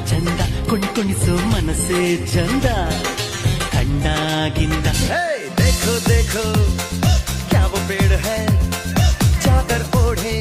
ಚಂದ ಕುಣಿಸೋ ಮನಸ್ಸೇ ಚಂದ ಕಣ್ಣಾಗಿಂದ देखो देखो क्या वो पेड़ है चादर ओढ़े